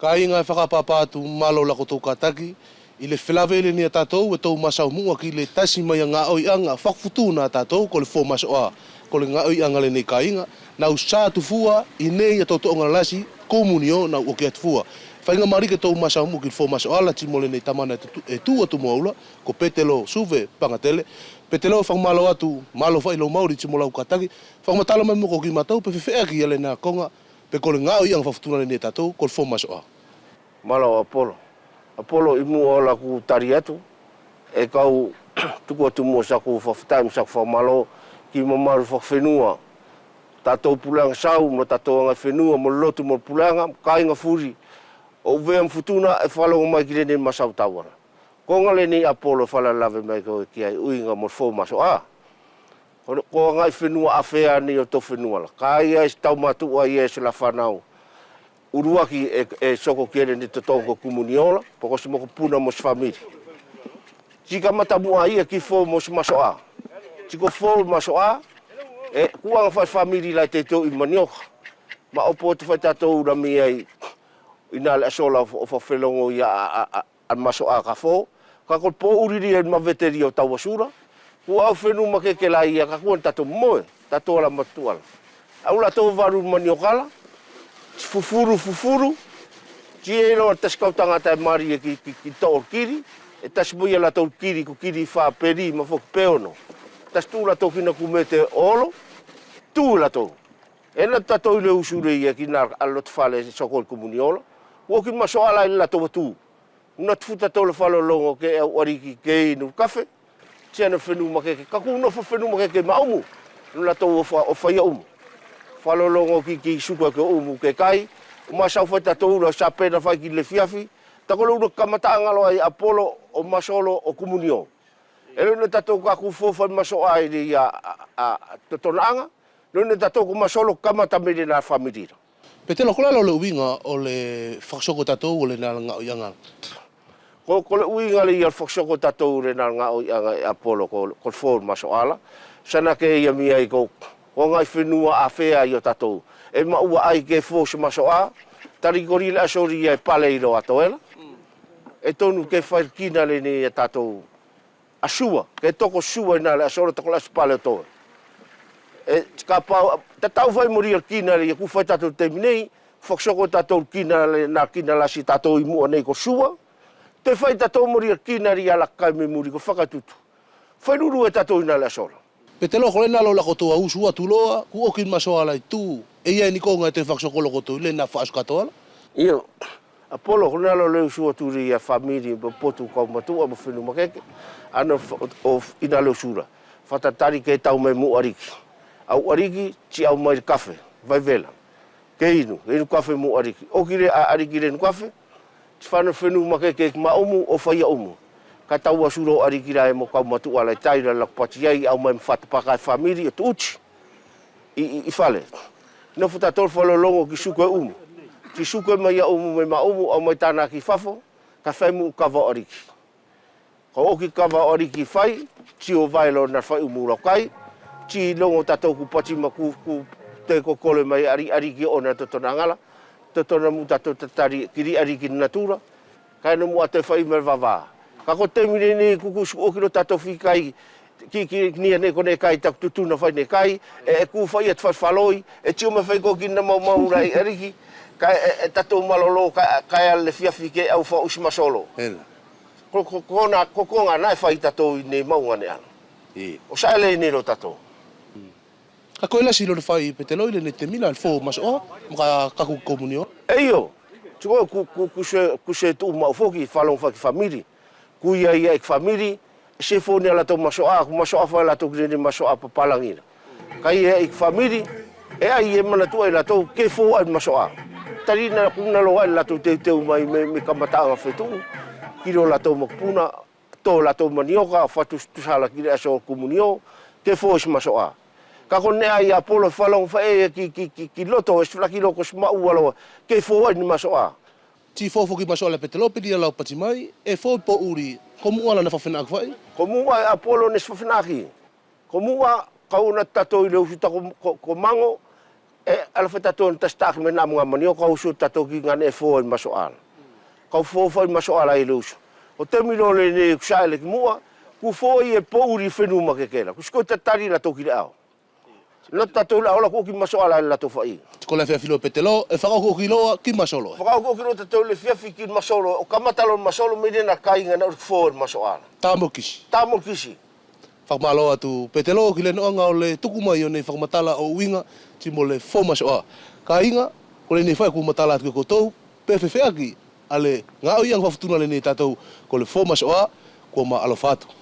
Kainga whakapapatu malo la koto kataki, i le whelawele ni a tātou e tau masau mua ki le tasi mai a ngā oi anga, whakfutu na tātou ko le fō maso a, ko le ngā oi anga le nei kainga, na usā tufua i nei a tauto ngā lasi, komunio na uke atufua. Whainga marike tau masau mua ki le fō maso a, la timo le nei tamana e tu atu moaula, ko petelo suve pangatele, petelo whakmalo atu, malo whailo mauri timo lau kataki, whakmatala mai muko ki matau, pe whewhea ki ele nā konga, pe ko le ngā oi anga whakfutuna le nei tātou, ko le fō maso a. Malo Apollo. Apollo i mua ola ku tari atu, e kau tuku atu mua saku whawhitai saku whamalo ki mamaru whawhenua. Tātou pulanga sau, mo tātou anga whenua, mo lotu mo pulanga, kāinga furi. O vea mfutuna e whalonga mai ki rene masau tawara. Konga le ni Apollo whala lave mai koe ki ai uinga mo fō maso a. Ko ngai whenua a whea ni o tō whenua la. Kai ai tau matua i e se la whanau. Uruaki e soko kere ni te tongo kumuniola, poko se moko puna mo se famiri. Tika matamua ia ki fō mo se maso a. Tiko fō maso a, e kuanga whai famiri lai te tau i manioka. Ma opo te whai tātou urami ai, ina le asola o whawhelongo i a maso a ka fō. Ka kol pō uriri e maveteri o tau asura. Kua au whenu makeke lai ia ka kuan tātou moe, tātou ala matuala. Au la tau varu maniokala, fufuru, tie no tas kautanga tai mari ki tō kiri, e tas buia la tō kiri ko kiri wha peri ma fok peono. Tas tū la tō kina kumete olo, tū la tō. E na tātou le usure ia ki nā alot whale sokol komuniola, ua ki maso ala i la tō tū. Una tufuta tō le whalo longo ke au ariki ke inu kafe, tia na whenu makeke, kaku no whenu makeke maumu, la tō o whaia umu. Whalolongo ki suka ke umu ke kai, masau whai tātou ura sa pēna whai ki le fiafi, takolo ura kamataangalo ai Apollo o masolo o komunio. E runa tātou kaku fōwhai maso ai ni a totonaanga, runa tātou ko masolo kamatamere nā whamirira. Petelo, ko lalo le uinga o le whaksoko tātou o le nā ngā o ianga? Ko le uinga le ia whaksoko tātou le nā ngā o ianga Apollo ko fōr maso ala, sana ke ia mi ai ko o ngai whenua a whea i o tātou. E maua ai ke fō se maso a, tari kori le asori ai pale i ro atoela. E tonu ke whaikina le ni e tātou asua, ke toko sua i nā le asori tako le asupale o toe. E ka pau, ta tau whai mori al kina le, ku whai tātou te minei, whaksoko tātou kina le, nā kina lasi tātou i mua nei ko sua, te whai tātou mori al kina le ala kai me muri ko whakatutu. Whai nuru e tātou i nā le asora. Petelo, ko le nalo la kotoa usua tuloa, ku okin maso ala i tū, e ia ni konga te whaksoko lo kotoa, le nā whaas katoa la? Iyo, Apollo, ko nalo le usua turi a famiri, potu kau matua, mo whenu makeke, ana o ina le usura. Whatatari ke tau mai mu ariki. Au ariki, ti au mai kafe, vai vela. Ke inu kafe mu ariki. Okire a ariki re nu kafe, ti whana whenu makeke ma omu o whaia omu. Ka tau asura o ariki rai mo kau matua lai taira la kupati ai au mai mwhatapakai whamiri e tuuchi i whale. Nā futa tol whalolongo ki suko e umu. Ki suko e mai a umu mai ma umu au mai tāna ki whafo, ka whaimu kawa ariki. Ka oki kawa ariki whai, ti o vailo na whai umu rakai, ti longo tatou kupati ma ku te kokole mai ariki o na totona ngala, totona mu tatou tatari kiri ariki natura, kai no mua te whai mai vavaa. Kako te mire ni kukusu okiro tato whikai ki nia ne kone kai tak tutuna whai ne kai, e ku whai at whaloi, e tio me whai koki na mau rai ariki, kai e tato malolo kai ale fiafi ke au wha usi masolo. Hela. Kokonga nai whai tato i ne maunga ne ana. O saele ni ro tato. Ka koe la silo le whai Petelo, ile ne te mila le fō maso a, mga kaku komunio? Eio, tiko kuse tu mau foki whalong whaki famiri. Kuia ia ik famiri, se fōni ala tau masoa, ku masoa whai la tau kirene masoa papalangina. Kai ia ik famiri, e ai e manatua i la tau ke fō ai masoa. Tari na kuna loa i la tau teu mai me kamataanga whetu, kiro la tau makpuna, tō la tau manioka, whatus tusala kire aso komunio, ke fō is masoa. Kako nea i Apollo whalong whae ki loto, es whaki loko smau aloa, ke fō ai ni masoa. Ti fōfo ki maso ala Petelo, pedi alau pati mai, e fō po uri, ko mua ala na whawhenak whai? Ko mua e Apollo nes whawhenaki. Ko mua kauna tato i leo suta ko mango, ala fa tatou ta stak me na mga manio ka usu tatou ki ngane e fo masoal. Ka fo masoal ai lusu. O te milo le ne kusale ki mua ku fo i e pouri fenu ma ke kela. Ku sko tatari la toki le au. No tatou la ola ku ki masoal la to fai. Ko le fia filo petelo e whaka ko kiloa ki masolo. Whaka ko kilo tatou le fia fi ki masolo o kamatalo masolo me na kai ngana fo masoal. Tamo kisi. Tamo kisi. Whakamalo atu petelo ki le noanga o le tuku mai o nei whakamatala o uinga ti mo le fo masoa. Ka inga, ko le nei whai ku matala atu ko tou, pe whewheaki ale ngā oi ang whawhtuna le nei tātou ko le fo masoa ko ma alofatu.